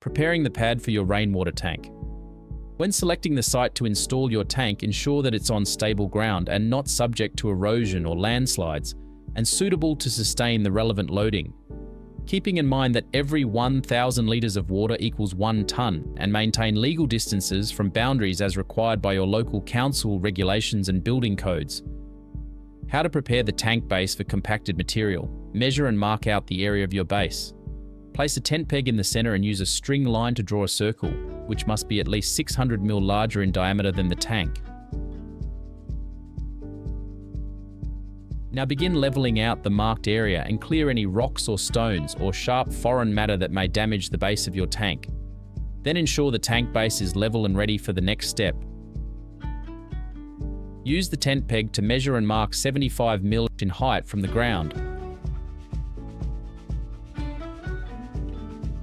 Preparing the pad for your rainwater tank. When selecting the site to install your tank, ensure that it's on stable ground and not subject to erosion or landslides, and suitable to sustain the relevant loading. Keeping in mind that every 1,000 litres of water equals 1 tonne, and maintain legal distances from boundaries as required by your local council regulations and building codes. How to prepare the tank base for compacted material. Measure and mark out the area of your base. Place a tent peg in the centre and use a string line to draw a circle, which must be at least 600 ml larger in diameter than the tank. Now begin levelling out the marked area and clear any rocks or stones or sharp foreign matter that may damage the base of your tank. Then ensure the tank base is level and ready for the next step. Use the tent peg to measure and mark 75 ml in height from the ground,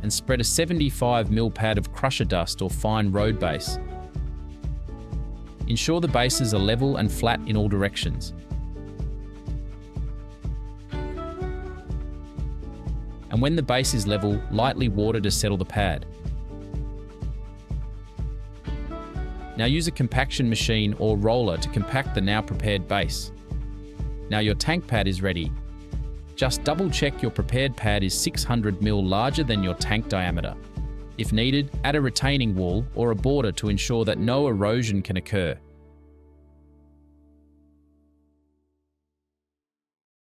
and spread a 75 ml pad of crusher dust or fine road base. Ensure the bases are level and flat in all directions. And when the base is level, lightly water to settle the pad. Now use a compaction machine or roller to compact the now prepared base. Now your tank pad is ready. Just double check your prepared pad is 600 ml larger than your tank diameter. If needed, add a retaining wall or a border to ensure that no erosion can occur.